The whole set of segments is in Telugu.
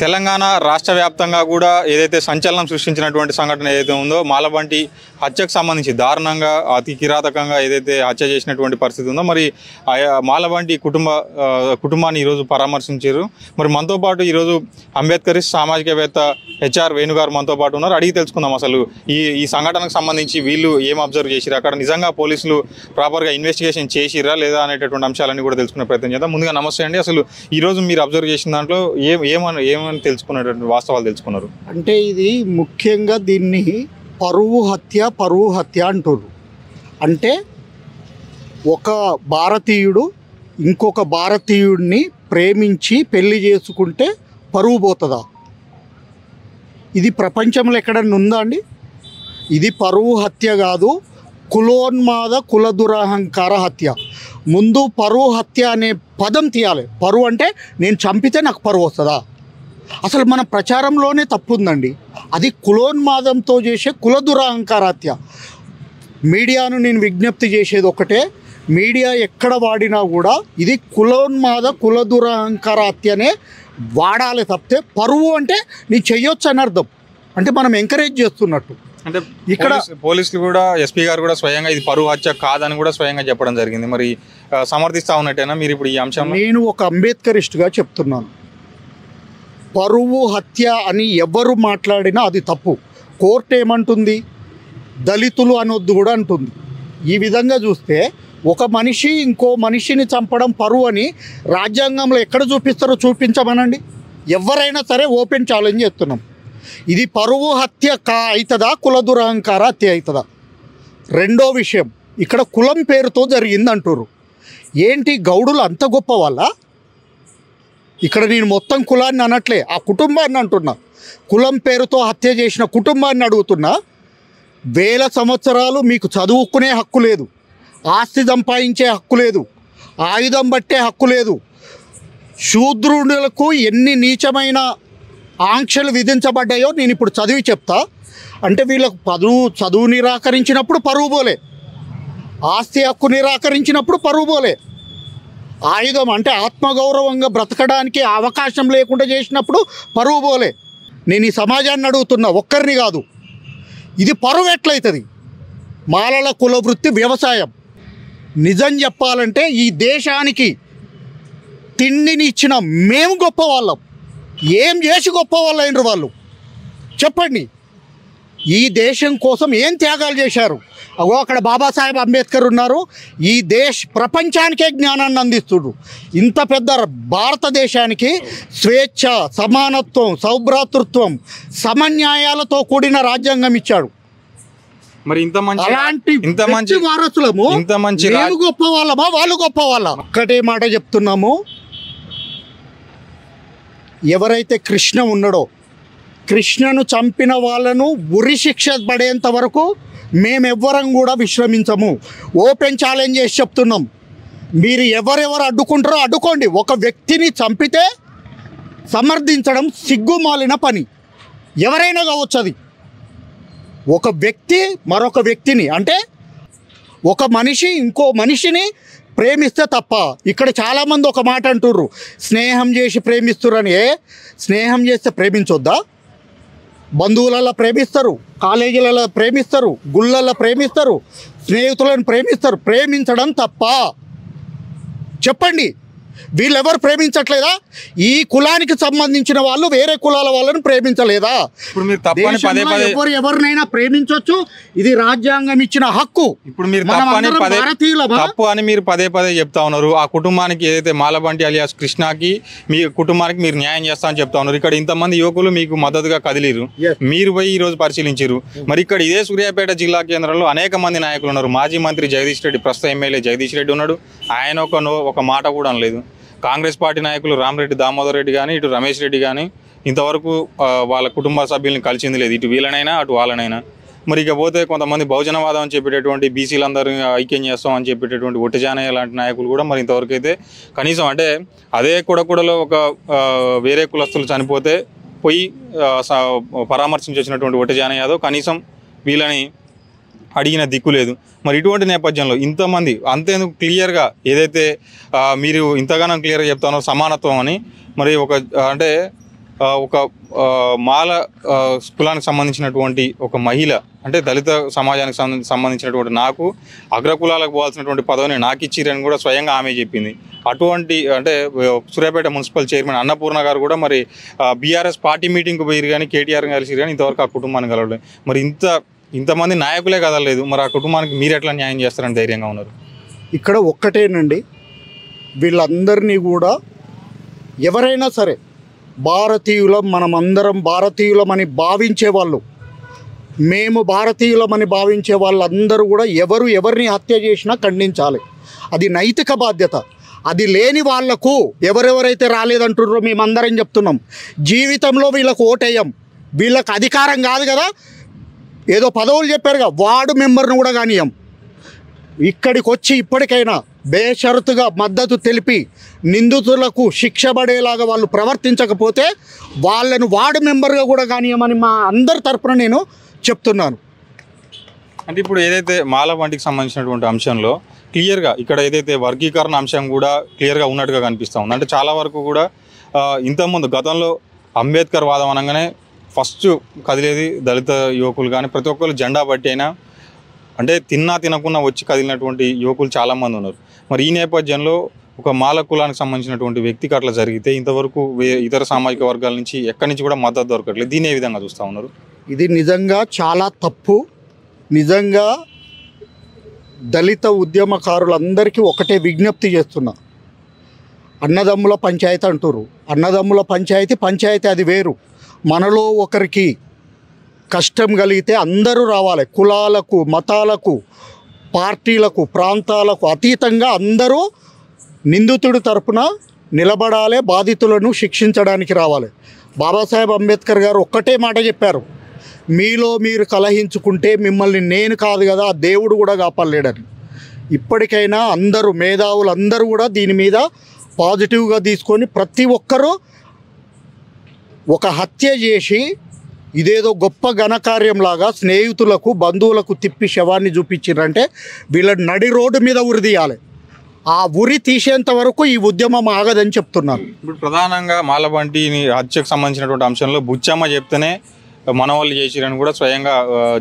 తెలంగాణ రాష్ట్ర వ్యాప్తంగా కూడా ఏదైతే సంచలనం సృష్టించినటువంటి సంఘటన ఏదైతే ఉందో మాలబంటి హత్యకు సంబంధించి దారుణంగా అతి కిరాతకంగా ఏదైతే హత్య చేసినటువంటి పరిస్థితి ఉందో మరి మాలబంటి కుటుంబాన్ని ఈరోజు పరామర్శించారు. మరి మనతో పాటు ఈరోజు అంబేద్కరిస్ట్ సామాజికవేత్త హెచ్ఆర్ వేణు గారు మనతో పాటు ఉన్నారు. అడిగి తెలుసుకుందాం అసలు ఈ సంఘటనకు సంబంధించి వీళ్ళు ఏం అబ్జర్వ్ చేసిరు, అక్కడ నిజంగా పోలీసులు ప్రాపర్గా ఇన్వెస్టిగేషన్ చేసిరా లేదా అనేటటువంటి అంశాలన్నీ కూడా తెలుసుకునే ప్రయత్నం చేద్దాం. ముందుగా నమస్తే అండి. అసలు ఈరోజు మీరు అబ్జర్వ్ చేసిన దాంట్లో ఏమని తెలుసుకున్నటువంటి వాస్తవాలు తెలుసుకున్నారు? అంటే ఇది ముఖ్యంగా దీన్ని పరువు హత్య అంటారు. అంటే ఒక భారతీయుడు ఇంకొక భారతీయుడిని ప్రేమించి పెళ్లి చేసుకుంటే పరువు పోతుందా? ఇది ప్రపంచంలో ఎక్కడన్నా ఉందా అండి? ఇది పరువు హత్య కాదు, కులోన్మాద కుల దురహంకార హత్య. ముందు పరువు హత్య అనే పదం తీయాలి. పరువు అంటే నేను చంపితే నాకు పరువు వస్తుందా? అసలు మన ప్రచారంలోనే తప్పు ఉందండి. అది కులోన్మాదంతో చేసే కుల దురహంకార హత్య. మీడియాను నేను విజ్ఞప్తి చేసేది ఒకటే, మీడియా ఎక్కడ వాడినా కూడా ఇది కులోన్మాద కుల దురహంకార హత్యనే వాడాలి తప్పితే పరువు అంటే నీ చెయ్యొచ్చు అని అర్థం. అంటే మనం ఎంకరేజ్ చేస్తున్నట్టు. అంటే ఇక్కడ పోలీసులు కూడా ఎస్పీ గారు కూడా స్వయంగా ఇది పరువు హత్య కాదని కూడా స్వయంగా చెప్పడం జరిగింది. మరి సమర్థిస్తా ఉన్నట్టేనా మీరు ఇప్పుడు ఈ అంశం? నేను ఒక అంబేద్కరిస్ట్గా చెప్తున్నాను, పరువు హత్య అని ఎవరు మాట్లాడినా అది తప్పు. కోర్టు ఏమంటుంది? దళితులు అనొద్దు కూడా అంటుంది. ఈ విధంగా చూస్తే ఒక మనిషి ఇంకో మనిషిని చంపడం పరువు అని రాజ్యాంగంలో ఎక్కడ చూపిస్తారో చూపించమనండి. ఎవరైనా సరే ఓపెన్ ఛాలెంజ్ చేస్తున్నాం. ఇది పరువు హత్య అవుతుందా, కుల దురహంకార హత్య అవుతుందా? రెండో విషయం, ఇక్కడ కులం పేరుతో జరిగింది అంటారు. ఏంటి గౌడులు అంత గొప్ప వాళ్ళ? ఇక్కడ నేను మొత్తం కులాన్ని అనట్లే, ఆ కుటుంబాన్ని అంటున్నా. కులం పేరుతో హత్య చేసిన కుటుంబాన్ని అడుగుతున్నా. 1000 సంవత్సరాలు మీకు చదువుకునే హక్కు లేదు, ఆస్తి సంపాదించే హక్కు లేదు, ఆయుధం పట్టే హక్కు లేదు. శూద్రులకు ఎన్ని నీచమైన ఆంక్షలు విధించబడ్డాయో నేను ఇప్పుడు చదివి చెప్తా. అంటే వీళ్ళకు చదువు నిరాకరించినప్పుడు పరువు పోలే, ఆస్తి హక్కు నిరాకరించినప్పుడు పరువు పోలే, ఆయుధం అంటే ఆత్మగౌరవంగా బ్రతకడానికి అవకాశం లేకుండా చేసినప్పుడు పరువు పోలే. నేను ఈ సమాజాన్ని అడుగుతున్నా, ఒక్కరిని కాదు. ఇది పరువు ఎట్లయితుంది? మాలల కుల వృత్తి వ్యవసాయం. నిజం చెప్పాలంటే ఈ దేశానికి తిండిని ఇచ్చిన మేము గొప్ప వాళ్ళం. ఏం చేసి గొప్ప వాళ్ళు అయినరు వాళ్ళు? చెప్పండి. ఈ దేశం కోసం ఏం త్యాగాలు చేశారు? అక్కడ బాబాసాహెబ్ అంబేద్కర్ ఉన్నారు. ఈ ప్రపంచానికే జ్ఞానాన్ని అందిస్తున్నారు. ఇంత పెద్ద భారతదేశానికి స్వేచ్ఛ, సమానత్వం, సౌభ్రాతృత్వం, సమన్యాయాలతో కూడిన రాజ్యాంగం ఇచ్చాడు. మరి ఇంత మంచి వారసులము మేము గొప్ప వాళ్ళమా, వాళ్ళు గొప్ప వాళ్ళ? ఒక్కటే మాట చెప్తున్నాము, ఎవరైతే కృష్ణ ఉన్నాడో, కృష్ణను చంపిన వాళ్ళను ఉరి శిక్ష పడేంత వరకు మేమెవ్వరం కూడా విశ్రమించము. ఓపెన్ ఛాలెంజ్ చేసి చెప్తున్నాం. మీరు ఎవరెవరు అడ్డుకుంటారో అడ్డుకోండి. ఒక వ్యక్తిని చంపితే సమర్థించడం సిగ్గుమాలిన పని. ఎవరైనా కావచ్చు. అది ఒక వ్యక్తి మరొక వ్యక్తిని, అంటే ఒక మనిషి ఇంకో మనిషిని ప్రేమిస్తే తప్ప. ఇక్కడ చాలామంది ఒక మాట అంటుర్రు, స్నేహం చేసి ప్రేమిస్తురని. స్నేహం చేస్తే ప్రేమించొద్దా? బంధువులలో ప్రేమిస్తారు, కాలేజీలలో ప్రేమిస్తారు, గుళ్ళల్లో ప్రేమిస్తారు, స్నేహితులను ప్రేమిస్తారు. ప్రేమించడం తప్ప? చెప్పండి. వీళ్ళెవరు ప్రేమించట్లేదా? ఈ కులానికి సంబంధించిన వాళ్ళు వేరే కులాల వాళ్ళని ప్రేమించలేదా? ఇప్పుడు మీరు ఎవరినైనా ప్రేమించవచ్చు. ఇది రాజ్యాంగం ఇచ్చిన హక్కు. ఇప్పుడు మీరు తప్పు అని మీరు పదే చెప్తా ఉన్నారు. ఆ కుటుంబానికి ఏదైతే మాలబంటి అలియాస్ కృష్ణకి మీ కుటుంబానికి మీరు న్యాయం చేస్తా అని చెప్తా ఉన్నారు. ఇక్కడ ఇంతమంది యువకులు మీకు మద్దతుగా కదిలిరు, మీరు పోయి ఈ రోజు పరిశీలించారు. మరి ఇక్కడ ఇదే సూర్యాపేట జిల్లా కేంద్రంలో అనేక మంది నాయకులు ఉన్నారు. మాజీ మంత్రి జగదీష్ రెడ్డి, ప్రస్తుత ఎమ్మెల్యే జగదీష్ రెడ్డి ఉన్నాడు. ఆయన ఒక మాట కూడా అనలేదు. కాంగ్రెస్ పార్టీ నాయకులు రామరెడ్డి దామోదర్ రెడ్డి కానీ, ఇటు రమేష్ రెడ్డి కానీ ఇంతవరకు వాళ్ళ కుటుంబ సభ్యుల్ని కలిసింది లేదు, ఇటు వీళ్ళనైనా అటు వాళ్ళనైనా. మరి ఇకపోతే కొంతమంది బహుజనవాదం అని చెప్పేటటువంటి బీసీలందరూ ఐక్యం చేస్తాం అని చెప్పేటటువంటి ఒట్టిజానయ్య లాంటి నాయకులు కూడా మరి ఇంతవరకు అయితే కనీసం అంటే అదే కొడకూడలో ఒక వేరే కులస్తులు చనిపోతే పోయి పరామర్శించి వచ్చినటువంటి ఒట్టిజానయ్య యాదవ్ కనీసం వీళ్ళని అడిగిన దిక్కు లేదు. మరి ఇటువంటి నేపథ్యంలో ఇంతమంది అంతేందుకు క్లియర్గా ఏదైతే మీరు ఇంతగానో క్లియర్గా చెప్తానో సమానత్వం అని, మరి ఒక అంటే ఒక మాల కులానికి సంబంధించినటువంటి ఒక మహిళ అంటే దళిత సమాజానికి సంబంధించినటువంటి నాకు అగ్రకులాలకు పోవాల్సినటువంటి పదవిని నాకు ఇచ్చిరని కూడా స్వయంగా ఆమె చెప్పింది. అటువంటి అంటే సూర్యాపేట మున్సిపల్ చైర్మన్ అన్నపూర్ణ గారు కూడా మరి బీఆర్ఎస్ పార్టీ మీటింగ్కి పోయిరు కానీ కేటీఆర్ కలిసిరు కానీ ఇంతవరకు ఆ కుటుంబాన్ని కలవలేదు. మరి ఇంతమంది నాయకులే కదలలేదు, మరి ఆ కుటుంబానికి మీరు ఎట్లా న్యాయం చేస్తారని ధైర్యంగా ఉన్నారు? ఇక్కడ ఒక్కటేనండి, వీళ్ళందరినీ కూడా ఎవరైనా సరే భారతీయులం, మనమందరం భారతీయులమని భావించే వాళ్ళు, మేము భారతీయులమని భావించే వాళ్ళందరూ కూడా ఎవరిని హత్య చేసినా ఖండించాలి. అది నైతిక బాధ్యత. అది లేని వాళ్లకు ఎవరెవరైతే రాలేదంటున్నారో మేమందరం చెప్తున్నాం, జీవితంలో వీళ్ళకు ఓటేయం. వీళ్ళకి అధికారం కాదు కదా, ఏదో పదవులు చెప్పారుగా, వార్డు మెంబర్ను కూడా కానియం. ఇక్కడికి వచ్చి ఇప్పటికైనా బేషరతుగా మద్దతు తెలిపి నిందితులకు శిక్ష పడేలాగా వాళ్ళు ప్రవర్తించకపోతే వాళ్ళను వార్డు మెంబర్గా కూడా కానియమని మా అందరి తరపున నేను చెప్తున్నాను. అంటే ఇప్పుడు ఏదైతే మాల వంటికి సంబంధించినటువంటి అంశంలో క్లియర్గా ఇక్కడ ఏదైతే వర్గీకరణ అంశం కూడా క్లియర్గా ఉన్నట్టుగా కనిపిస్తూ ఉంది. అంటే చాలా వరకు కూడా ఇంతకుముందు గతంలో అంబేద్కర్ వాదం అనగానే ఫస్ట్ కదిలేది దళిత యువకులు కానీ ప్రతి ఒక్కరు జెండా బట్టి అయినా అంటే తినకుండా వచ్చి కదిలినటువంటి యువకులు చాలామంది ఉన్నారు. మరి ఈ నేపథ్యంలో ఒక మాల కులానికి సంబంధించినటువంటి వ్యక్తికి అట్లా జరిగితే ఇంతవరకు ఇతర సామాజిక వర్గాల నుంచి ఎక్కడి నుంచి కూడా మద్దతు దొరకట్లేదు. దీన్ని ఏ విధంగా చూస్తూ ఉన్నారు? ఇది నిజంగా చాలా తప్పు. నిజంగా దళిత ఉద్యమకారులందరికీ ఒకటే విజ్ఞప్తి చేస్తున్నా, అన్నదమ్ముల పంచాయతీ అంటారు. అన్నదమ్ముల పంచాయతీ అది వేరు. మనలో ఒకరికి కష్టం కలిగితే అందరూ రావాలి. కులాలకు, మతాలకు, పార్టీలకు, ప్రాంతాలకు అతీతంగా అందరూ నిందితుడి తరపున నిలబడాలి, బాధితులను శిక్షించడానికి రావాలి. బాబాసాహెబ్ అంబేద్కర్ గారు ఒక్కటే మాట చెప్పారు, మీలో మీరు కలహించుకుంటే మిమ్మల్ని నేను కాదు కదా ఆ దేవుడు కూడా కాపాడలేడని. ఇప్పటికైనా అందరూ మేధావులు అందరూ కూడా దీని మీద పాజిటివ్గా తీసుకొని ప్రతి ఒక్కరూ ఒక హత్య చేసి ఇదేదో గొప్ప ఘనకార్యంలాగా స్నేహితులకు బంధువులకు తిప్పి శవాన్ని చూపించారంటే వీళ్ళని నడి రోడ్డు మీద ఉరి తీయాలి. ఆ ఉరి తీసేంత వరకు ఈ ఉద్యమం ఆగదని చెప్తున్నారు. ఇప్పుడు ప్రధానంగా మాలబంటిని హత్యకు సంబంధించినటువంటి అంశంలో బుచ్చమ్మ చెప్తేనే మన వాళ్ళు చేసిరని కూడా స్వయంగా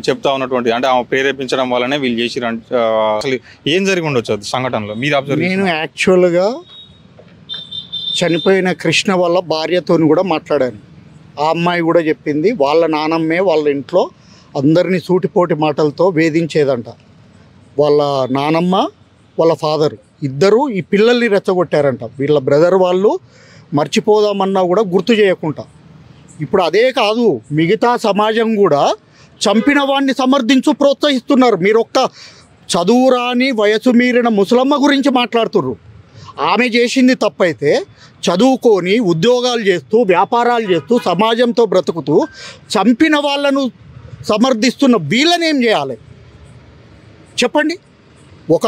చెప్తా ఉన్నటువంటి, అంటే ఆమె ప్రేరేపించడం వల్లనే వీళ్ళు చేసిరని. అసలు ఏం జరిగి ఉండొచ్చు సంఘటనలో మీరు అబ్జర్వ్? నేను యాక్చువల్గా చనిపోయిన కృష్ణ వాళ్ళ భార్యతో కూడా మాట్లాడాను. ఆ అమ్మాయి కూడా చెప్పింది వాళ్ళ నానమ్మే వాళ్ళ ఇంట్లో అందరినీ సూటిపోటి మాటలతో వేధించేదంట. వాళ్ళ నానమ్మ వాళ్ళ ఫాదర్ ఇద్దరు ఈ పిల్లల్ని రెచ్చగొట్టారంట. వీళ్ళ బ్రదర్ వాళ్ళు మర్చిపోదామన్నా కూడా గుర్తు చేయకుండా. ఇప్పుడు అదే కాదు, మిగతా సమాజం కూడా చంపిన వాడిని సమర్థించు ప్రోత్సహిస్తున్నారు. మీరు ఒక్క చదువురాని వయసు మీరిన ముసలమ్మ గురించి మాట్లాడుతుర్రు. ఆమె చేసింది తప్పైతే చదువుకొని ఉద్యోగాలు చేస్తూ వ్యాపారాలు చేస్తూ సమాజంతో బ్రతుకుతూ చంపిన వాళ్ళను సమర్థిస్తున్న వీళ్ళనేం చేయాలి చెప్పండి? ఒక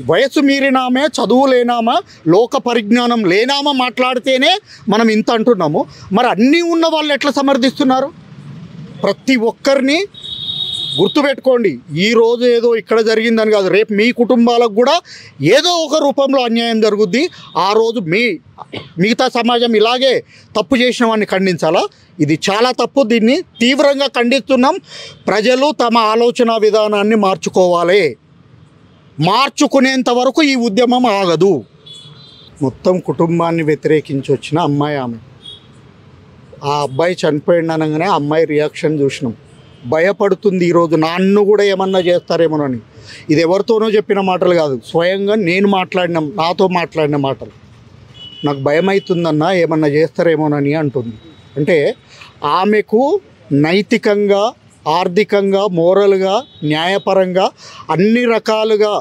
వయసు మీరినామే, చదువు లేనామా, లోక పరిజ్ఞానం లేనామా మాట్లాడితేనే మనం ఇంత అంటున్నాము. మరి అన్నీ ఉన్న వాళ్ళు ఎట్లా సమర్థిస్తున్నారు? ప్రతి ఒక్కరిని గుర్తుపెట్టుకోండి, ఈరోజు ఏదో ఇక్కడ జరిగిందని కాదు, రేపు మీ కుటుంబాలకు కూడా ఏదో ఒక రూపంలో అన్యాయం జరుగుద్ది. ఆ రోజు మిగతా సమాజం ఇలాగే తప్పు చేసిన వాడిని ఖండించాలా? ఇది చాలా తప్పు. దీన్ని తీవ్రంగా ఖండిస్తున్నాం. ప్రజలు తమ ఆలోచన విధానాన్ని మార్చుకోవాలి. మార్చుకునేంత వరకు ఈ ఉద్యమం ఆగదు. మొత్తం కుటుంబాన్ని వ్యతిరేకించి వచ్చిన అమ్మాయి ఆమె. ఆ అబ్బాయి చనిపోయింది అనగానే అమ్మాయి రియాక్షన్ చూసినాం. భయపడుతుంది. ఈరోజు నన్ను కూడా ఏమన్నా చేస్తారేమోనని. ఇది ఎవరితోనో చెప్పిన మాటలు కాదు, స్వయంగా నేను నాతో మాట్లాడిన మాటలు. నాకు భయం అవుతుందన్నా ఏమన్నా చేస్తారేమోనని అంటుంది. అంటే ఆమెకు నైతికంగా, ఆర్థికంగా, మోరల్గా, న్యాయపరంగా అన్ని రకాలుగా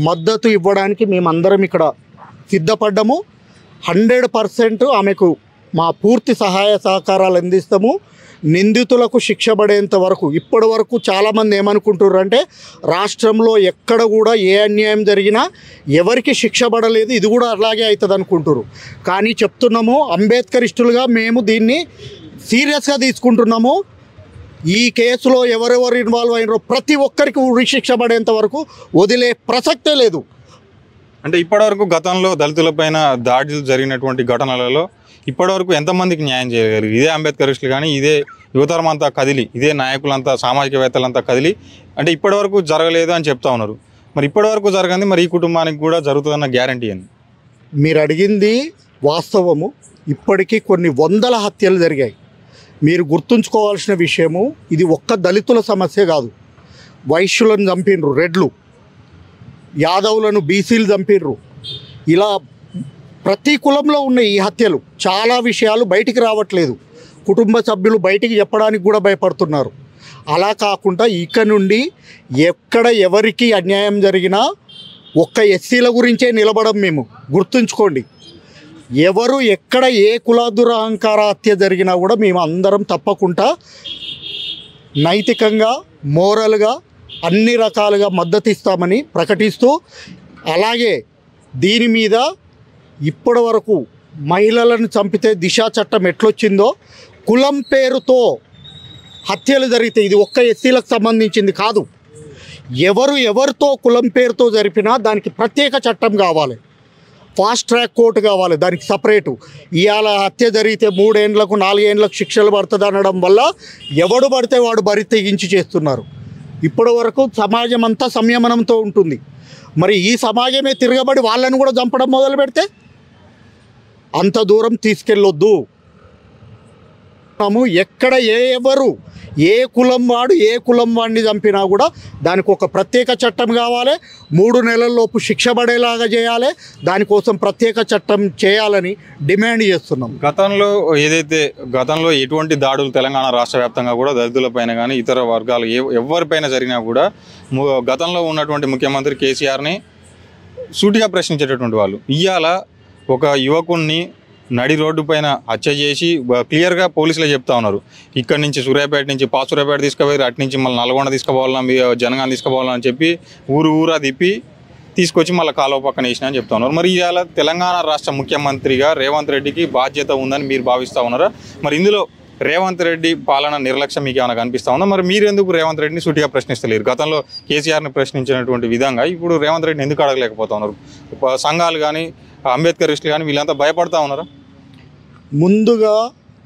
మద్దతు ఇవ్వడానికి మేమందరం ఇక్కడ సిద్ధపడ్డాము. 100% ఆమెకు మా పూర్తి సహాయ సహకారాలు అందిస్తాము. నిందితులకు శిక్ష పడేంత వరకు. ఇప్పటి వరకు చాలామంది ఏమనుకుంటున్నారు అంటే రాష్ట్రంలో ఎక్కడ కూడా ఏ అన్యాయం జరిగినా ఎవరికి శిక్ష పడలేదు, ఇది కూడా అలాగే అవుతుంది అనుకుంటున్నారు. కానీ చెప్తున్నాము, అంబేద్కరిస్టులుగా మేము దీన్ని సీరియస్గా తీసుకుంటున్నాము. ఈ కేసులో ఎవరెవరు ఇన్వాల్వ్ అయినారో ప్రతి ఒక్కరికి ఉరి శిక్ష పడేంత వరకు వదిలే ప్రసక్తే లేదు. అంటే ఇప్పటివరకు గతంలో దళితులపైన దాడులు జరిగినటువంటి ఘటనలలో ఇప్పటివరకు ఎంతమందికి న్యాయం చేయగలిగారు? ఇదే అంబేద్కరిస్టులు కానీ ఇదే యువతరం అంతా కదిలి, ఇదే నాయకులంతా సామాజికవేత్తలంతా కదిలి అంటే ఇప్పటివరకు జరగలేదు అని చెప్తా ఉన్నారు. మరి ఇప్పటివరకు జరగంది, మరి ఈ కుటుంబానికి కూడా జరుగుతుందన్న గ్యారంటీ అని. మీరు అడిగింది వాస్తవము. ఇప్పటికీ కొన్ని వందల హత్యలు జరిగాయి. మీరు గుర్తుంచుకోవాల్సిన విషయము, ఇది ఒక్క దళితుల సమస్య కాదు. వైశ్యులను చంపినరు, రెడ్లు, యాదవులను బీసీలు చంపినరు. ఇలా ప్రతి కులంలో ఉన్న ఈ హత్యలు, చాలా విషయాలు బయటికి రావట్లేదు. కుటుంబ సభ్యులు బయటికి చెప్పడానికి కూడా భయపడుతున్నారు. అలా కాకుండా ఇక నుండి ఎక్కడ ఎవరికి అన్యాయం జరిగినా ఒక్క ఎస్సీల గురించే నిలబడం. మేము గుర్తుంచుకోండి, ఎవరు ఎక్కడ ఏ కులాదురహంకార హత్య జరిగినా కూడా మేము అందరం తప్పకుండా నైతికంగా, మోరల్గా అన్ని రకాలుగా మద్దతు ఇస్తామని ప్రకటిస్తూ, అలాగే దీని మీద ఇప్పటి వరకు మహిళలను చంపితే దిశ చట్టం ఎట్లొచ్చిందో, కులం పేరుతో హత్యలు జరిగితే ఇది ఒక్క ఎస్సీలకు సంబంధించింది కాదు. ఎవరితో కులం పేరుతో జరిపినా దానికి ప్రత్యేక చట్టం కావాలి, ఫాస్ట్ ట్రాక్ కోర్టు కావాలి, దానికి సపరేటు. ఇవాళ హత్య జరిగితే 3 ఏళ్ళకు 4 ఏళ్ళకు శిక్షలు పడుతుంది అనడం వల్ల ఎవడు పడితే వాడు బరి తెగించి చేస్తున్నారు. ఇప్పటి వరకు సమాజం అంతా సంయమనంతో ఉంటుంది. మరి ఈ సమాజమే తిరగబడి వాళ్ళని కూడా చంపడం మొదలు పెడితే అంత దూరం తీసుకెళ్ళొద్దు. ఎక్కడ ఎవరు ఏ కులం వాడు ఏ కులం వాడిని చంపినా కూడా దానికి ఒక ప్రత్యేక చట్టం కావాలి, 3 నెలల్లోపు శిక్ష పడేలాగా చేయాలి. దానికోసం ప్రత్యేక చట్టం చేయాలని డిమాండ్ చేస్తున్నాం. గతంలో ఎటువంటి దాడులు తెలంగాణ రాష్ట్ర వ్యాప్తంగా కూడా దళితులపైన కానీ ఇతర వర్గాలు ఎవరిపైన జరిగినా కూడా గతంలో ఉన్నటువంటి ముఖ్యమంత్రి కేసీఆర్ని సూటిగా ప్రశ్నించేటటువంటి వాళ్ళు ఇవాళ ఒక యువకుణ్ణి నడి రోడ్డు పైన హత్య చేసి క్లియర్గా పోలీసులు చెప్తా ఉన్నారు. ఇక్కడ నుంచి సూర్యాపేట నుంచి పాసూర్యాపేట తీసుకుపోయి అటు నుంచి మళ్ళీ నల్గొండ తీసుకుపోవాలని, జనగాం తీసుకుపోవాలని చెప్పి ఊరా తిప్పి తీసుకొచ్చి మళ్ళీ కాలువ పక్కన వేసినా అని చెప్తా ఉన్నారు. మరి ఇవాళ తెలంగాణ రాష్ట్ర ముఖ్యమంత్రిగా రేవంత్ రెడ్డికి బాధ్యత ఉందని మీరు భావిస్తూ ఉన్నారా? మరి ఇందులో రేవంత్ రెడ్డి పాలన నిర్లక్ష్యం మీకు ఏమైనా కనిపిస్తూ ఉందా? మరి మీరు ఎందుకు రేవంత్ రెడ్డిని సూటిగా ప్రశ్నిస్తలేరు? గతంలో కేసీఆర్ని ప్రశ్నించినటువంటి విధంగా ఇప్పుడు రేవంత్ రెడ్డిని ఎందుకు అడగలేకపోతా ఉన్నారు? సంఘాలు కానీ అంబేద్కరిస్టులు కానీ వీళ్ళంతా భయపడతా ఉన్నారా? ముందుగా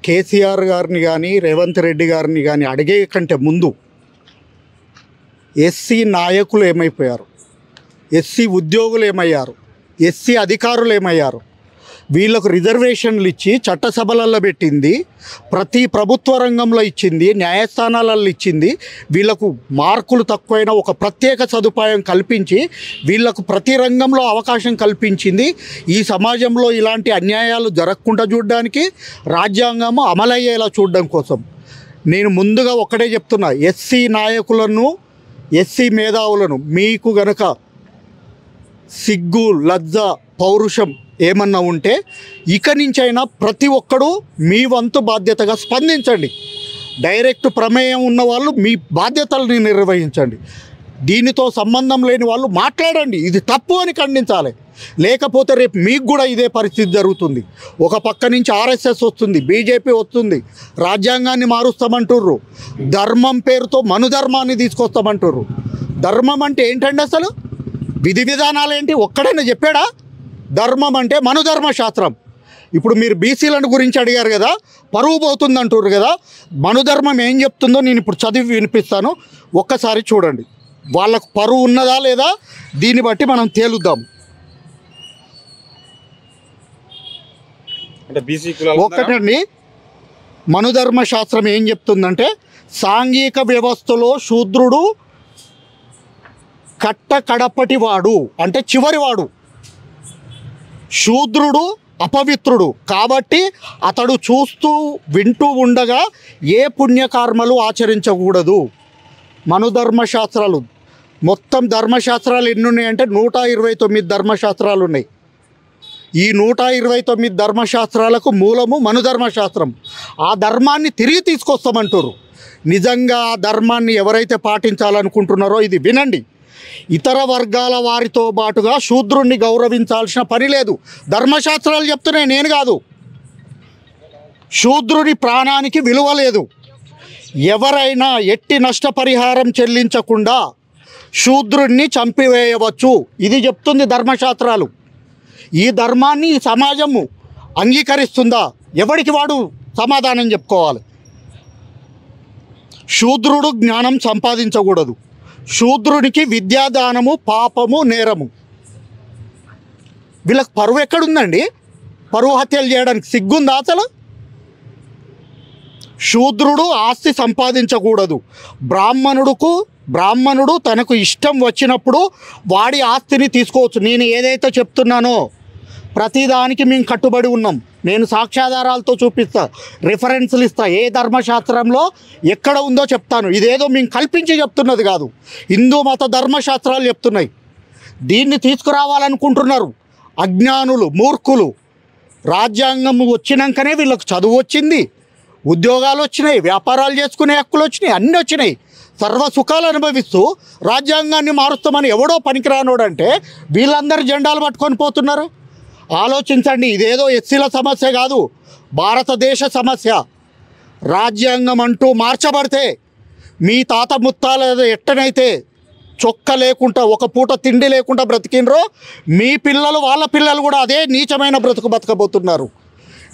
కేసీఆర్ గారిని కానీ రేవంత్ రెడ్డి గారిని కానీ అడిగే కంటే ముందు ఎస్సీ నాయకులు ఏమైపోయారు, ఎస్సీ ఉద్యోగులు ఏమయ్యారు, ఎస్సీ అధికారులు ఏమయ్యారు? వీళ్ళకు రిజర్వేషన్లు ఇచ్చి చట్టసభలలో పెట్టింది, ప్రతి ప్రభుత్వ రంగంలో ఇచ్చింది, న్యాయస్థానాలలో ఇచ్చింది. వీళ్ళకు మార్కులు తక్కువైనా ఒక ప్రత్యేక సదుపాయం కల్పించి వీళ్ళకు ప్రతి రంగంలో అవకాశం కల్పించింది. ఈ సమాజంలో ఇలాంటి అన్యాయాలు జరగకుండా చూడడానికి, రాజ్యాంగము అమలయ్యేలా చూడడం కోసం. నేను ముందుగా ఒకటే చెప్తున్నా, ఎస్సీ నాయకులను, ఎస్సీ మేధావులను మీకు గనక సిగ్గు, లజ్జ, పౌరుషం ఏమన్నా ఉంటే ఇక నుంచైనా ప్రతి ఒక్కరూ మీ వంతు బాధ్యతగా స్పందించండి. డైరెక్ట్ ప్రమేయం ఉన్న వాళ్ళు మీ బాధ్యతల్ని నిర్వహించండి. దీనితో సంబంధం లేని వాళ్ళు మాట్లాడండి, ఇది తప్పు అని ఖండించాలి. లేకపోతే రేపు మీకు కూడా ఇదే పరిస్థితి జరుగుతుంది. ఒక పక్క నుంచి ఆర్ఎస్ఎస్ వస్తుంది, బీజేపీ వస్తుంది, రాజ్యాంగాన్ని మారుస్తామంటుర్రు, ధర్మం పేరుతో మనుధర్మాన్ని తీసుకొస్తామంటుర్రు. ధర్మం అంటే ఏంటండి? అసలు విధి విధానాలు ఏంటి? ఒక్కడైనా చెప్పాడా? ధర్మం అంటే మనుధర్మ శాస్త్రం. ఇప్పుడు మీరు బీసీలను గురించి అడిగారు కదా, పరువు పోతుంది అంటున్నారు కదా, మనుధర్మం ఏం చెప్తుందో నేను ఇప్పుడు చదివి వినిపిస్తాను, ఒక్కసారి చూడండి. వాళ్ళకు పరువు ఉన్నదా లేదా దీన్ని బట్టి మనం తేలుద్దాం. ఒకటండి, మనుధర్మ శాస్త్రం ఏం చెప్తుందంటే, సాంఘిక వ్యవస్థలో శూద్రుడు కడపటివాడు అంటే చివరివాడు. శూద్రుడు అపవిత్రుడు కాబట్టి అతడు చూస్తూ వింటూ ఉండగా ఏ పుణ్యకర్మలు ఆచరించకూడదు. మనుధర్మశాస్త్రాలు మొత్తం ధర్మశాస్త్రాలు ఎన్ని ఉన్నాయంటే 129 ధర్మశాస్త్రాలు ఉన్నాయి. ఈ 129 ధర్మశాస్త్రాలకు మూలము మనుధర్మశాస్త్రం. ఆ ధర్మాన్ని తిరిగి తీసుకొస్తామంటారు. నిజంగా ఆ ధర్మాన్ని ఎవరైతే పాటించాలనుకుంటున్నారో ఇది వినండి. ఇతర వర్గాల వారితో పాటుగా శూద్రుణ్ణి గౌరవించాల్సిన పని లేదు. ధర్మశాస్త్రాలు చెప్తున్నాయి, నేను కాదు. శూద్రుని ప్రాణానికి విలువ లేదు. ఎవరైనా ఎట్టి నష్టపరిహారం చెల్లించకుండా శూద్రుణ్ణి చంపివేయవచ్చు. ఇది చెప్తుంది ధర్మశాస్త్రాలు. ఈ ధర్మాన్ని ఈ సమాజము అంగీకరిస్తుందా? ఎవడికి వాడు సమాధానం చెప్పుకోవాలి. శూద్రుడు జ్ఞానం సంపాదించకూడదు. శూద్రునికి విద్యాదానము పాపము నేరము. వీళ్ళకి పరువు ఎక్కడుందండి? పరువు హత్యలు చేయడానికి సిగ్గుందా అసలు? శూద్రుడు ఆస్తి సంపాదించకూడదు. బ్రాహ్మణుడు తనకు ఇష్టం వచ్చినప్పుడు వాడి ఆస్తిని తీసుకోవచ్చు. నేను ఏదైతే చెప్తున్నానో ప్రతిదానికి మేము కట్టుబడి ఉన్నాం. నేను సాక్ష్యాధారాలతో చూపిస్తా, రిఫరెన్స్లు ఇస్తా. ఏ ధర్మశాస్త్రంలో ఎక్కడ ఉందో చెప్తాను. ఇదేదో మేము కల్పించి చెప్తున్నది కాదు, హిందూ మత ధర్మశాస్త్రాలు చెప్తున్నాయి. దీన్ని తీసుకురావాలనుకుంటున్నారు అజ్ఞానులు, మూర్ఖులు. రాజ్యాంగం వచ్చినాకనే వీళ్ళకు చదువు వచ్చింది, ఉద్యోగాలు వచ్చినాయి, వ్యాపారాలు చేసుకునే హక్కులు వచ్చినాయి, అన్నీ వచ్చినాయి. సర్వ సుఖాలు అనుభవిస్తూ రాజ్యాంగాన్ని మారుస్తామని ఎవడో పనికిరానోడంటే వీళ్ళందరూ జెండాలు పట్టుకొని పోతున్నారు. ఆలోచించండి. ఇదేదో ఎస్సీల సమస్య కాదు, భారతదేశ సమస్య. రాజ్యాంగం అంటూ మార్చబడితే మీ తాత ముత్తాలు ఎట్టనైతే చొక్క లేకుండా ఒక పూట తిండి లేకుండా బ్రతికినరో మీ పిల్లలు వాళ్ళ పిల్లలు కూడా అదే నీచమైన బతకబోతున్నారు.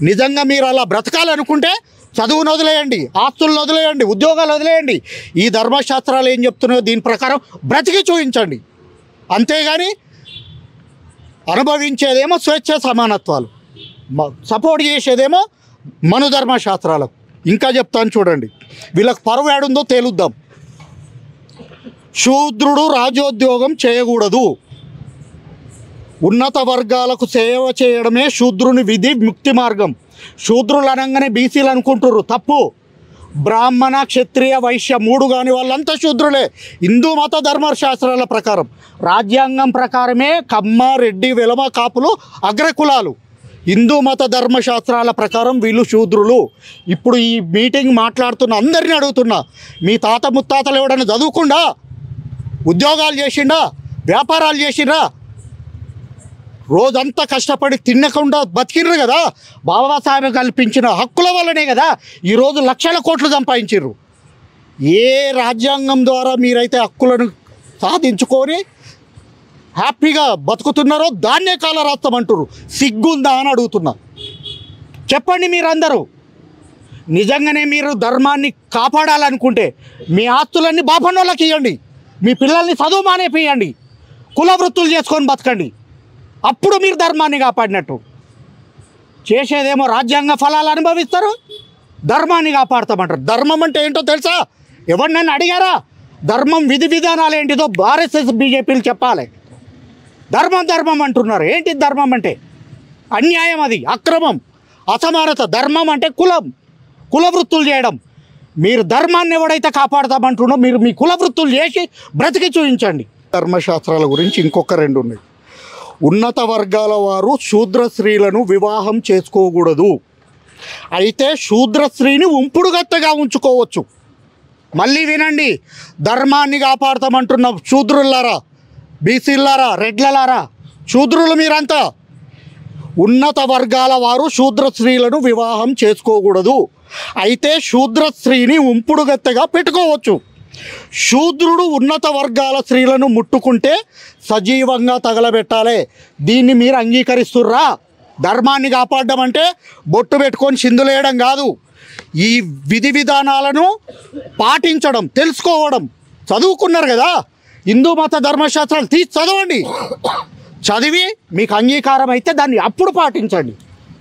నిజంగా మీరు అలా బ్రతకాలనుకుంటే చదువును వదిలేయండి, ఆస్తులను వదిలేయండి, ఉద్యోగాలు వదిలేయండి. ఈ ధర్మశాస్త్రాలు ఏం చెప్తున్నాయో దీని ప్రకారం బ్రతికి చూపించండి. అంతేగాని అనుభవించేదేమో స్వేచ్ఛ సమానత్వాలు, సపోర్ట్ చేసేదేమో మను ధర్మశాస్త్రాలకు. ఇంకా చెప్తాను చూడండి, వీళ్ళకి పరువు ఏడుందో తేలుద్దాం. శూద్రుడు రాజోద్యోగం చేయకూడదు. ఉన్నత వర్గాలకు సేవ చేయడమే శూద్రుని విధి ముక్తి మార్గం. శూద్రులు అనగానే బీసీలు అనుకుంటున్నారు, తప్పు. బ్రాహ్మణ క్షత్రియ వైశ్య 3 కాని వాళ్ళంతా శూద్రులే. హిందూ మత ధర్మశాస్త్రాల ప్రకారం, రాజ్యాంగం ప్రకారమే కమ్మ, రెడ్డి, వెలమ, కాపులు అగ్రకులాలు. హిందూ మత ధర్మశాస్త్రాల ప్రకారం వీళ్ళు శూద్రులు. ఇప్పుడు ఈ మీటింగ్ మాట్లాడుతున్న అందరినీ అడుగుతున్నా, మీ తాత ముత్తాతలు ఎవడన్నా చదువుకుండా ఉద్యోగాలు చేసిండా, వ్యాపారాలు చేసిండ్రా, రోజంతా కష్టపడి తినకుండా బతికిర్రు కదా? బాబాసాహెబ్ కల్పించిన హక్కుల వల్లనే కదా ఈరోజు లక్షల కోట్లు సంపాదించారు. ఏ రాజ్యాంగం ద్వారా మీరైతే హక్కులను సాధించుకొని హ్యాపీగా బతుకుతున్నారో దాన్నే కాలరాస్తామంటారు. సిగ్గుందా అని అడుగుతున్నా. చెప్పండి మీరందరూ. నిజంగానే మీరు ధర్మాన్ని కాపాడాలనుకుంటే మీ ఆస్తులన్నీ బాపన్నోళ్ళకి ఇవ్వండి, మీ పిల్లల్ని చదువు మానేపియండి, కుల వృత్తులు చేసుకొని బతకండి. అప్పుడు మీరు ధర్మాన్ని కాపాడినట్టు. చేసేదేమో రాజ్యాంగ ఫలాలు అనుభవిస్తారు, ధర్మాన్ని కాపాడుతామంటారు. ధర్మం అంటే ఏంటో తెలుసా? ఎవరినైనా అడిగారా? ధర్మం విధి విధానాలు ఏంటిదో ఆర్ఎస్ఎస్ బీజేపీలు చెప్పాలి. ధర్మం అంటున్నారు. ఏంటి ధర్మం అంటే? అన్యాయం, అది అక్రమం, అసమానత. ధర్మం అంటే కుల వృత్తులు చేయడం. మీరు ధర్మాన్ని ఎవడైతే కాపాడుతామంటున్నో మీరు మీ కుల వృత్తులు చేసి బ్రతికి చూపించండి. ధర్మశాస్త్రాల గురించి ఇంకొక 2 ఉన్నాయి. ఉన్నత వర్గాల వారు శూద్ర స్త్రీలను వివాహం చేసుకోకూడదు. అయితే శూద్ర స్త్రీని ఉంపుడుగత్తగా ఉంచుకోవచ్చు. మళ్ళీ వినండి, ధర్మాన్ని కాపాడతామంటున్న శూద్రులారా, బీసీలారా, రెడ్లలారా, శూద్రులు మీరంతా, ఉన్నత వర్గాల వారు శూద్ర స్త్రీలను వివాహం చేసుకోకూడదు. అయితే శూద్ర స్త్రీని ఉంపుడుగత్తగా పెట్టుకోవచ్చు. శూద్రుడు ఉన్నత వర్గాల స్త్రీలను ముట్టుకుంటే సజీవంగా తగలబెట్టాలి. దీన్ని మీరు అంగీకరిస్తుర్రా? ధర్మాన్ని కాపాడడం అంటే బొట్టు పెట్టుకొని చిందులేయడం కాదు. ఈ విధి విధానాలను పాటించడం, తెలుసుకోవడం. చదువుకున్నారు కదా, హిందూ మత ధర్మశాస్త్రాలు తీసి చదవండి. చదివి మీకు అంగీకారం అయితే దాన్ని అప్పుడు పాటించండి.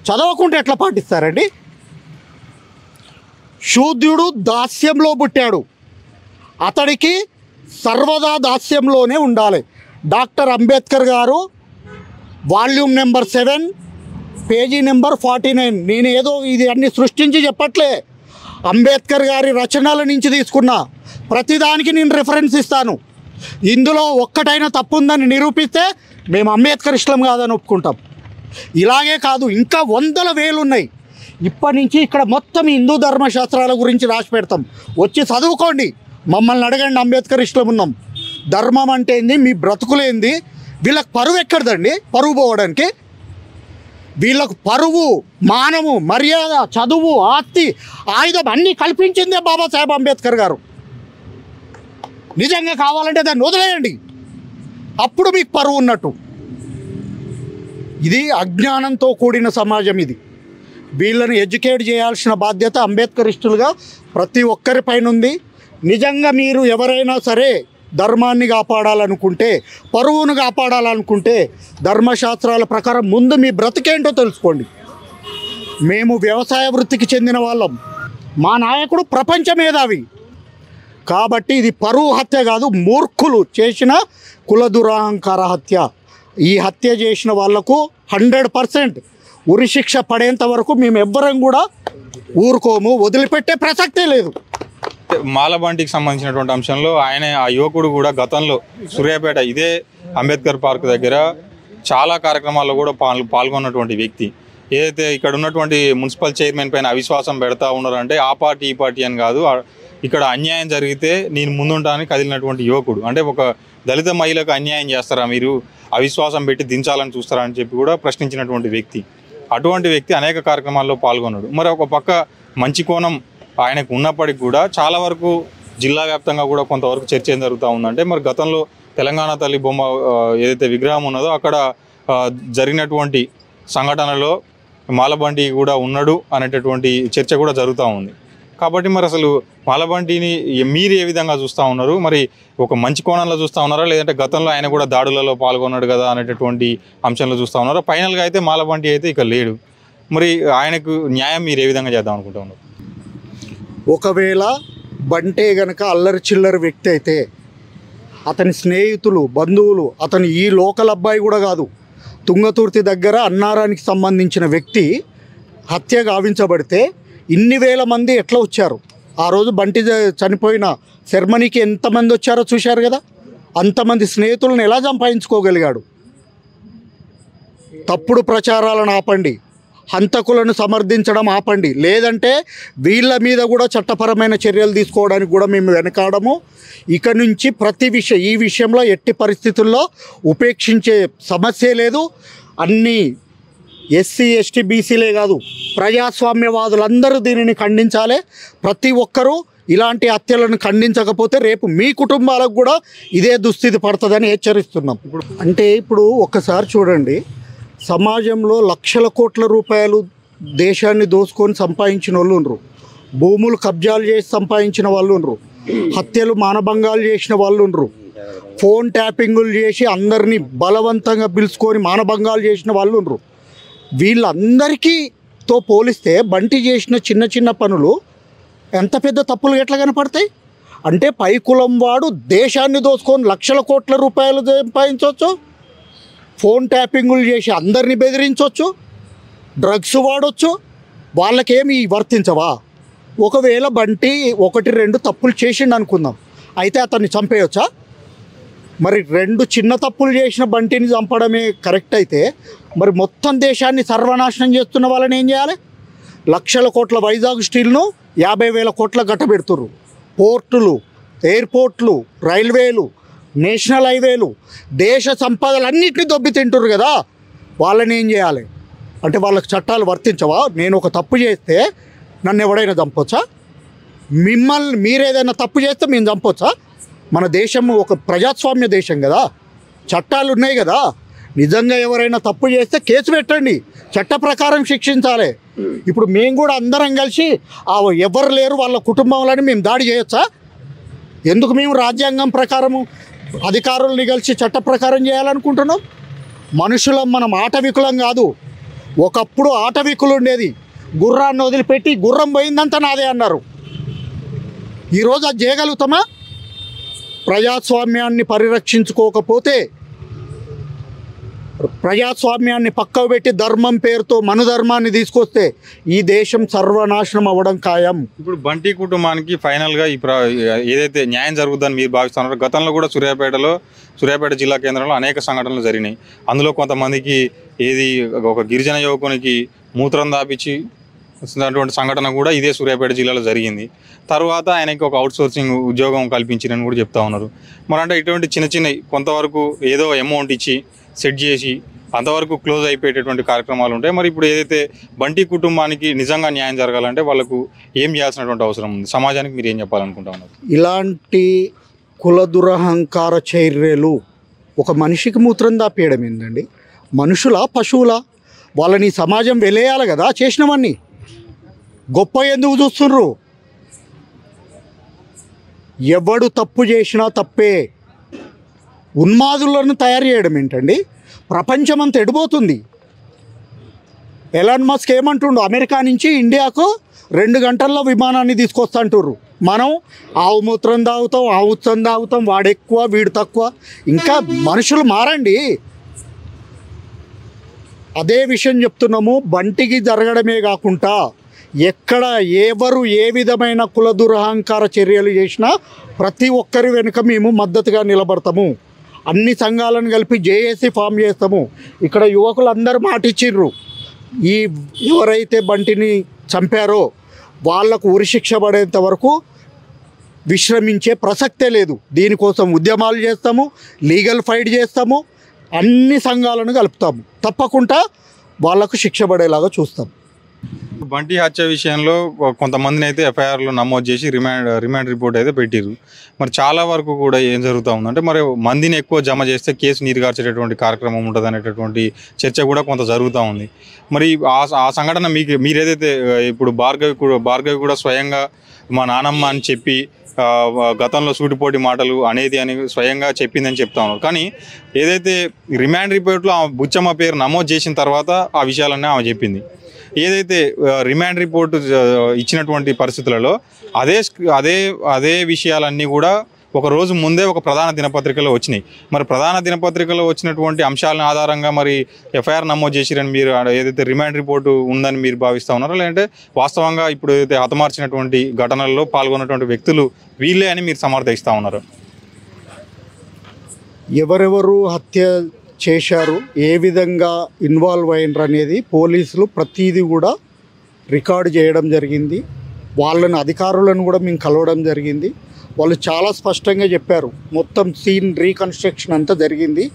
చదవకుంటే ఎట్లా పాటిస్తారండి? శూద్రుడు దాస్యంలో పుట్టాడు, అతడికి సర్వదా దాస్యంలోనే ఉండాలి. డాక్టర్ అంబేద్కర్ గారు వాల్యూమ్ నెంబర్ 7 పేజీ నెంబర్ 49. నేను ఏదో ఇది అన్ని సృష్టించి చెప్పట్లే, అంబేద్కర్ గారి రచనల నుంచి తీసుకున్నా. ప్రతిదానికి నేను రిఫరెన్స్ ఇస్తాను. ఇందులో ఒక్కటైనా తప్పు ఉందని నిరూపిస్తే మేము అంబేద్కర్ ఇష్టం కాదని ఒప్పుకుంటాం. ఇలాగే కాదు, ఇంకా 100,000 ఉన్నాయి. ఇప్పటి నుంచి ఇక్కడ మొత్తం హిందూ ధర్మశాస్త్రాల గురించి రాసి పెడతాం. వచ్చి చదువుకోండి, మమ్మల్ని అడగండి. అంబేద్కర్ ఇష్టం ఉన్నాం. ధర్మం అంటే ఏంది, మీ బ్రతుకులేంది? వీళ్ళకి పరువు ఎక్కడదండి? పరువు పోవడానికి వీళ్ళకు పరువు, మానము, మర్యాద, చదువు, ఆస్తి, ఆయుధం అన్నీ కల్పించిందే బాబాసాహెబ్ అంబేద్కర్ గారు. నిజంగా కావాలంటే దాన్ని వదిలేయండి, అప్పుడు మీకు పరువు ఉన్నట్టు. ఇది అజ్ఞానంతో కూడిన సమాజం. ఇది వీళ్ళని ఎడ్యుకేట్ చేయాల్సిన బాధ్యత అంబేద్కరిస్టులుగా ప్రతి ఒక్కరిపైన ఉంది. నిజంగా మీరు ఎవరైనా సరే ధర్మాన్ని కాపాడాలనుకుంటే, పరువును కాపాడాలనుకుంటే ధర్మశాస్త్రాల ప్రకారం ముందు మీ బ్రతికేంటో తెలుసుకోండి. మేము వ్యవసాయ వృత్తికి చెందిన వాళ్ళం, మా నాయకుడు ప్రపంచ మేధావి. కాబట్టి ఇది పరువు హత్య కాదు, మూర్ఖులు చేసిన కుల దురహంకార హత్య. ఈ హత్య చేసిన వాళ్లకు 100% ఉరిశిక్ష పడేంత వరకు మేము ఎవ్వరం కూడా ఊరుకోము, వదిలిపెట్టే ప్రసక్తే లేదు. మాలబంటికి సంబంధించినటువంటి అంశంలో ఆ యువకుడు కూడా గతంలో సూర్యాపేట ఇదే అంబేద్కర్ పార్క్ దగ్గర చాలా కార్యక్రమాల్లో కూడా పాల్గొన్నటువంటి వ్యక్తి. ఏదైతే ఇక్కడ ఉన్నటువంటి మున్సిపల్ చైర్మన్ పైన అవిశ్వాసం పెడతా ఉన్నారంటే ఆ పార్టీ ఈ పార్టీ అని కాదు, ఇక్కడ అన్యాయం జరిగితే నేను ముందుంటానని కదిలినటువంటి యువకుడు. అంటే ఒక దళిత మహిళకు అన్యాయం చేస్తారా మీరు, అవిశ్వాసం పెట్టి దించాలని చూస్తారా అని చెప్పి కూడా ప్రశ్నించినటువంటి వ్యక్తి. అటువంటి వ్యక్తి అనేక కార్యక్రమాల్లో పాల్గొన్నాడు. మరి ఒక పక్క మంచి కోణం ఆయనకు ఉన్నప్పటికీ కూడా చాలా వరకు జిల్లా వ్యాప్తంగా కూడా కొంతవరకు చర్చ ఏం జరుగుతూ ఉందంటే, మరి గతంలో తెలంగాణ తల్లి బొమ్మ ఏదైతే విగ్రహం ఉన్నదో అక్కడ జరిగినటువంటి సంఘటనలో మాలబంటి కూడా ఉన్నాడు అనేటటువంటి చర్చ కూడా జరుగుతూ ఉంది. కాబట్టి మరి అసలు మాలబంటిని మీరు ఏ విధంగా చూస్తూ ఉన్నారు? మరి ఒక మంచి కోణంలో చూస్తూ ఉన్నారా, లేదంటే గతంలో ఆయన కూడా దాడులలో పాల్గొన్నాడు కదా అనేటటువంటి అంశంలో చూస్తూ ఉన్నారా? ఫైనల్గా అయితే మాలబంటి అయితే ఇక లేడు. మరి ఆయనకు న్యాయం మీరు ఏ విధంగా చేద్దాం అనుకుంటా ఉన్నారు? ఒకవేళ బంటే గనక అల్లరి చిల్లరి వ్యక్తి అయితే, అతని స్నేహితులు బంధువులు, అతను ఈ లోకల్ అబ్బాయి కూడా కాదు, తుంగతుర్తి దగ్గర అన్నారానికి సంబంధించిన వ్యక్తి హత్య గావించబడితే ఇన్ని వేల మంది ఎట్లా వచ్చారు? ఆ రోజు బంటి చనిపోయిన సెర్మనీకి ఎంతమంది వచ్చారో చూశారు కదా. అంతమంది స్నేహితులను ఎలా సంపాదించుకోగలిగాడు? తప్పుడు ప్రచారాలను ఆపండి, హంతకులను సమర్థించడం ఆపండి, లేదంటే వీళ్ళ మీద కూడా చట్టపరమైన చర్యలు తీసుకోవడానికి కూడా మేము వెనకాడము. ఇక నుంచి ఈ విషయంలో ఎట్టి పరిస్థితుల్లో ఉపేక్షించే సమస్య లేదు. అన్నీ ఎస్సీ ఎస్టీ బీసీలే కాదు, ప్రజాస్వామ్యవాదులందరూ దీనిని ఖండించాలి. ప్రతి ఒక్కరూ ఇలాంటి హత్యలను ఖండించకపోతే రేపు మీ కుటుంబాలకు కూడా ఇదే దుస్థితి పడుతుందని హెచ్చరిస్తున్నాం. ఇప్పుడు ఒక్కసారి చూడండి, సమాజంలో లక్షల కోట్ల రూపాయలు దేశాన్ని దోసుకొని సంపాదించిన వాళ్ళు ఉన్నారు, భూములు కబ్జాలు చేసి సంపాదించిన వాళ్ళు ఉన్నారు, హత్యలు మానభంగాలు చేసిన వాళ్ళు ఉన్నారు, ఫోన్ ట్యాపింగులు చేసి అందరినీ బలవంతంగా పిలుచుకొని మానభంగాలు చేసిన వాళ్ళు ఉన్నారు. వీళ్ళందరికీతో పోలిస్తే బంటి చేసిన చిన్న చిన్న పనులు ఎంత పెద్ద తప్పులు ఎట్లా కనపడతాయి? అంటే పై కులం వాడు దేశాన్ని దోసుకొని లక్షల కోట్ల రూపాయలు సంపాదించవచ్చు, ఫోన్ ట్యాపింగులు చేసి అందరినీ బెదిరించవచ్చు, డ్రగ్స్ వాడవచ్చు, వాళ్ళకేమి వర్తించవా? ఒకవేళ బంటి 1-2 తప్పులు చేసిండు అనుకుందాం, అయితే అతన్ని చంపేయచ్చా? మరి 2 చిన్న తప్పులు చేసిన బంటిని చంపడమే కరెక్ట్ అయితే, మరి మొత్తం దేశాన్ని సర్వనాశనం చేస్తున్న వాళ్ళని ఏం చేయాలి? లక్షల కోట్ల వైజాగ్ స్టీల్ను 50,000 కోట్ల గట్టబెడుతుర్రు. పోర్టులు, ఎయిర్పోర్ట్లు, రైల్వేలు, నేషనల్ హైవేలు, దేశ సంపదలన్నింటినీ దొబ్బి తింటుర్రు కదా, వాళ్ళని ఏం చేయాలి? అంటే వాళ్ళకి చట్టాలు వర్తించవా? నేను ఒక తప్పు చేస్తే నన్ను ఎవడైనా చంపొచ్చా? మీరేదైనా తప్పు చేస్తే మేము చంపొచ్చా? మన దేశం ఒక ప్రజాస్వామ్య దేశం కదా, చట్టాలు ఉన్నాయి కదా. నిజంగా ఎవరైనా తప్పు చేస్తే కేసు పెట్టండి, చట్ట ప్రకారం శిక్షించాలి. ఇప్పుడు మేము కూడా అందరం కలిసి ఎవరు లేరు వాళ్ళ కుటుంబంలోని మేము దాడి చేయొచ్చా? ఎందుకు మేము రాజ్యాంగం ప్రకారము అధికారుల్ని కలిసి చట్ట ప్రకారం చేయాలనుకుంటున్నాం? మనుషులం మనం, ఆటవికులం కాదు. ఒకప్పుడు ఆటవికులు ఉండేది, గుర్రాన్ని వదిలిపెట్టి గుర్రం పోయిందంతా నాదే అన్నారు. ఈరోజు అది చేయగలుగుతామా? ప్రజాస్వామ్యాన్ని పరిరక్షించుకోకపోతే, ప్రజాస్వామ్యాన్ని పక్కకు పెట్టి ధర్మం పేరుతో మనుధర్మాన్ని తీసుకొస్తే ఈ దేశం సర్వనాశనం అవ్వడం ఖాయం. ఇప్పుడు బంటి కుటుంబానికి ఫైనల్గా ఏదైతే న్యాయం జరుగుతుందని మీరు భావిస్తున్నారో, గతంలో కూడా సూర్యాపేట జిల్లా కేంద్రంలో అనేక సంఘటనలు జరిగినాయి. అందులో కొంతమందికి ఒక గిరిజన యువకునికి మూత్రం దాపించి అటువంటి సంఘటన కూడా ఇదే సూర్యాపేట జిల్లాలో జరిగింది. తర్వాత ఆయనకి ఒక అవుట్సోర్సింగ్ ఉద్యోగం కల్పించారని కూడా చెప్తా ఉన్నారు. మరి అంటే ఇటువంటి చిన్న చిన్నవి కొంతవరకు ఏదో అమౌంట్ ఇచ్చి సెట్ చేసి అంతవరకు క్లోజ్ అయిపోయేటటువంటి కార్యక్రమాలు ఉంటాయి. మరి ఇప్పుడు ఏదైతే బంటి కుటుంబానికి నిజంగా న్యాయం జరగాలంటే వాళ్ళకు ఏం చేయాల్సినటువంటి అవసరం ఉంది? సమాజానికి మీరు ఏం చెప్పాలనుకుంటా ఉన్నారు? ఇలాంటి కుల దురహంకార చర్యలు ఒక మనిషికి మూత్రం దాపేయడం ఏంటండి? మనుషుల పశువుల? వాళ్ళని సమాజం వెలేయాలి కదా చేసినవన్నీ. గొప్ప ఎందుకు చూస్తున్నారు? ఎవడు తప్పు చేసినా తప్పే. ఉన్మాదులను తయారు చేయడం ఏంటండి? ప్రపంచమంతా ఎడిపోతుంది. ఎలాన్ మస్క్ ఏమంటుండు? అమెరికా నుంచి ఇండియాకు 2 గంటల్లో విమానాన్ని తీసుకొస్తా అంటుర్రు. మనం ఆవు మూత్రం తాగుతాం, ఆవు ఉత్సం తాగుతాం, వాడెక్కువ వీడు తక్కువ. ఇంకా మనుషులు మారండి. అదే విషయం చెప్తున్నాము. బంటికి జరగడమే కాకుండా ఎక్కడ ఎవరు ఏ విధమైన కుల దురహంకార చర్యలు చేసినా ప్రతి ఒక్కరి వెనుక మేము మద్దతుగా నిలబడతాము. అన్ని సంఘాలను కలిపి జేఏసీ ఫామ్ చేస్తాము. ఇక్కడ యువకులు అందరూ మాటిచ్చిర్రు. ఈ ఎవరైతే బంటిని చంపారో వాళ్లకు ఉరిశిక్ష పడేంత వరకు విశ్రమించే ప్రసక్తే లేదు. దీనికోసం ఉద్యమాలు చేస్తాము, లీగల్ ఫైట్ చేస్తాము, అన్ని సంఘాలను కలుపుతాము. తప్పకుండా వాళ్లకు శిక్ష పడేలాగా చూస్తాం. బంటి హత్య విషయంలో కొంతమందిని అయితే ఎఫ్ఐఆర్లు నమోదు చేసి రిమాండ్ రిపోర్ట్ అయితే పెట్టిరు. మరి చాలా వరకు కూడా ఏం జరుగుతూ ఉందంటే మరి మందిని ఎక్కువ జమ చేస్తే కేసు నీరుగార్చేటటువంటి కార్యక్రమం ఉంటుంది అనేటటువంటి చర్చ కూడా కొంత జరుగుతూ ఉంది. మరి ఆ సంఘటన మీరు ఏదైతే ఇప్పుడు భార్గవి కూడా స్వయంగా మా నానమ్మ అని చెప్పి గతంలో సూటిపోటి మాటలు అనేది అని స్వయంగా చెప్పిందని చెప్తా ఉన్నారు. కానీ ఏదైతే రిమాండ్ రిపోర్ట్లో ఆమె బుచ్చమ్మ పేరు నమోదు చేసిన తర్వాత ఆ విషయాలన్నీ ఆమె చెప్పింది. ఏదైతే రిమాండ్ రిపోర్టు ఇచ్చినటువంటి పరిస్థితులలో అదే విషయాలన్నీ కూడా ఒక రోజు ముందే ఒక ప్రధాన దినపత్రికలో వచ్చినాయి. మరి ప్రధాన దినపత్రికలో వచ్చినటువంటి అంశాలను ఆధారంగా మరి ఎఫ్ఐఆర్ నమోదు చేసిరని మీరు ఏదైతే రిమాండ్ రిపోర్టు ఉందని మీరు భావిస్తూ ఉన్నారో, లేదంటే వాస్తవంగా ఇప్పుడు ఏదైతే హతమార్చినటువంటి ఘటనల్లో పాల్గొన్నటువంటి వ్యక్తులు వీళ్ళే అని మీరు సమర్థిస్తూ ఉన్నారు? ఎవరెవరు హత్య చేశారు, ఏ విధంగా ఇన్వాల్వ్ అయినరు అనేది పోలీసులు ప్రతిదీ కూడా రికార్డు చేయడం జరిగింది. వాళ్ళని అధికారులను కూడా మేము కలవడం జరిగింది. వాళ్ళు చాలా స్పష్టంగా చెప్పారు. మొత్తం సీన్ రీకన్స్ట్రక్షన్ అంతా జరిగింది.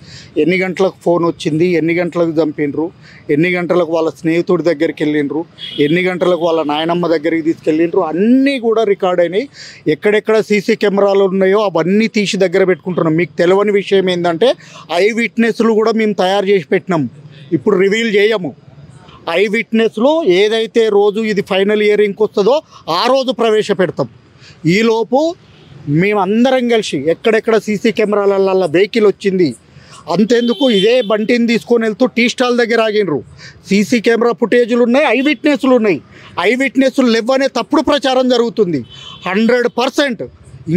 ఎన్ని గంటలకు ఫోన్ వచ్చింది, ఎన్ని గంటలకు చంపినరు, ఎన్ని గంటలకు వాళ్ళ స్నేహితుడి దగ్గరికి వెళ్ళినరు, ఎన్ని గంటలకు వాళ్ళ నాయనమ్మ దగ్గరికి తీసుకెళ్ళినరు, అన్నీ కూడా రికార్డ్ అయినాయి. ఎక్కడెక్కడ సీసీ కెమెరాలు ఉన్నాయో అవన్నీ తీసి దగ్గర పెట్టుకుంటున్నాం. మీకు తెలియని విషయం ఏంటంటే ఐ విట్నెస్లు కూడా మేము తయారు చేసి పెట్టినాం. ఇప్పుడు రివీల్ చేయము. ఐ విట్నెస్లు ఏదైతే రోజు ఇది ఫైనల్ ఇయరింగ్కి వస్తుందో ఆ రోజు ప్రవేశపెడతాం. ఈలోపు మేమందరం కలిసి ఎక్కడెక్కడ సీసీ కెమెరాలలో వెహికల్ వచ్చింది, అంతెందుకు ఇదే బంటిని తీసుకొని వెళ్తూ టీ స్టాల్ దగ్గర ఆగినరు. సీసీ కెమెరా ఫుటేజ్లు ఉన్నాయి, ఐ విట్నెస్లు ఉన్నాయి. ఐ విట్నెస్లు లేవనే తప్పుడు ప్రచారం జరుగుతుంది. 100%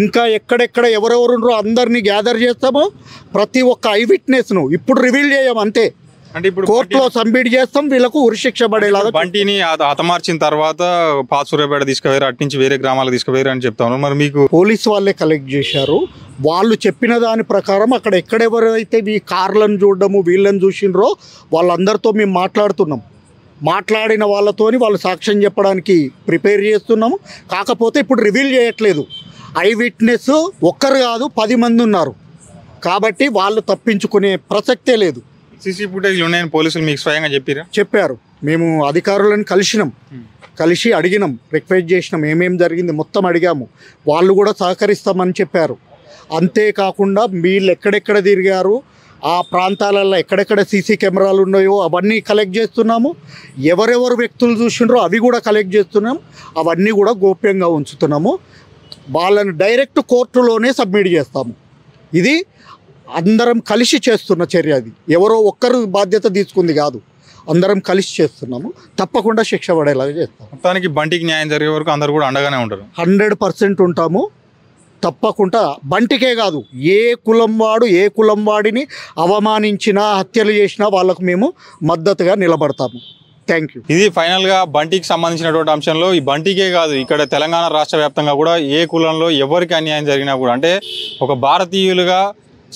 ఇంకా ఎక్కడెక్కడ ఎవరెవరున్నారో అందరినీ గ్యాదర్ చేస్తాము. ప్రతి ఒక్క ఐ విట్నెస్ను ఇప్పుడు రివీల్ చేయం. అంతే. అంటే ఇప్పుడు కోర్టులో సబ్మిట్ చేస్తాం. వీళ్ళకు ఉరిశిక్ష పడేలాగా. బంటిని హతమార్చిన తర్వాత పాసూరేపేట తీసుకుపోయారు, అటు నుంచి వేరే గ్రామాలకు తీసుకుపోయారు అని చెప్తాను. మరి మీకు పోలీసు వాళ్ళే కలెక్ట్ చేశారు. వాళ్ళు చెప్పిన దాని ప్రకారం అక్కడ ఎక్కడెవరైతే ఈ కార్లను చూడడము వీళ్ళని చూసినరో వాళ్ళందరితో మేము మాట్లాడుతున్నాం. మాట్లాడిన వాళ్ళతోని వాళ్ళు సాక్ష్యం చెప్పడానికి ప్రిపేర్ చేస్తున్నాము. కాకపోతే ఇప్పుడు రివీల్ చేయట్లేదు. ఐ విట్నెస్ ఒక్కరు కాదు 10 మంది ఉన్నారు. కాబట్టి వాళ్ళు తప్పించుకునే ప్రసక్తే లేదు. సీసీ ఫుటేజ్లు ఉన్నాయని పోలీసులు మీకు స్వయంగా చెప్పారు. మేము అధికారులను కలిసి అడిగినాం, రిక్వెస్ట్ చేసినాం, ఏమేమి జరిగింది మొత్తం అడిగాము. వాళ్ళు కూడా సహకరిస్తామని చెప్పారు. అంతేకాకుండా వీళ్ళు ఎక్కడెక్కడ తిరిగారు, ఆ ప్రాంతాలలో ఎక్కడెక్కడ సీసీ కెమెరాలు ఉన్నాయో అవన్నీ కలెక్ట్ చేస్తున్నాము. ఎవరెవరు వ్యక్తులు చూసిండ్రో అవి కూడా కలెక్ట్ చేస్తున్నాం. అవన్నీ కూడా గోప్యంగా ఉంచుతున్నాము. వాళ్ళని డైరెక్ట్ కోర్టులోనే సబ్మిట్ చేస్తాము. ఇది అందరం కలిసి చేస్తున్న చర్య. అది ఎవరో ఒక్కరు బాధ్యత తీసుకుంది కాదు, అందరం కలిసి చేస్తున్నాము. తప్పకుండా శిక్ష పడేలాగా చేస్తాం. మొత్తానికి బంటికి న్యాయం జరిగే వరకు అందరూ కూడా అండగానే ఉంటారు. 100% ఉంటాము. తప్పకుండా బంటికే కాదు, ఏ కులం వాడిని అవమానించినా హత్యలు చేసినా వాళ్ళకు మేము మద్దతుగా నిలబడతాము. Thank you. ఇది ఫైనల్గా బంటికి సంబంధించినటువంటి అంశంలో ఈ బంటికే కాదు, ఇక్కడ తెలంగాణ రాష్ట్ర వ్యాప్తంగా కూడా ఏ కులంలో ఎవరికి అన్యాయం జరిగినా కూడా, అంటే ఒక భారతీయులుగా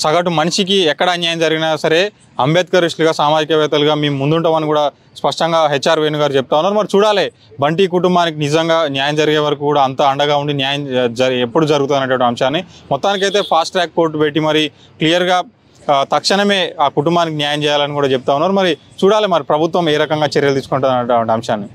సగటు మనిషికి ఎక్కడ అన్యాయం జరిగినా సరే అంబేద్కరిస్టులుగా సామాజికవేత్తలుగా మేము ముందుంటామని కూడా స్పష్టంగా హెచ్ఆర్ వేణు గారు చెప్తా ఉన్నారు. మరి చూడాలి బంటి కుటుంబానికి నిజంగా న్యాయం జరిగే వరకు కూడా అంతా అండగా ఉండి న్యాయం ఎప్పుడు జరుగుతున్నటువంటి అంశాన్ని మొత్తానికైతే ఫాస్ట్ ట్రాక్ కోర్టు పెట్టి మరి క్లియర్గా తక్షణమే ఆ కుటుంబానికి న్యాయం చేయాలని కూడా చెప్తా ఉన్నారు. మరి చూడాలి మరి ప్రభుత్వం ఏ రకంగా చర్యలు తీసుకుంటున్నటువంటి అంశాన్ని.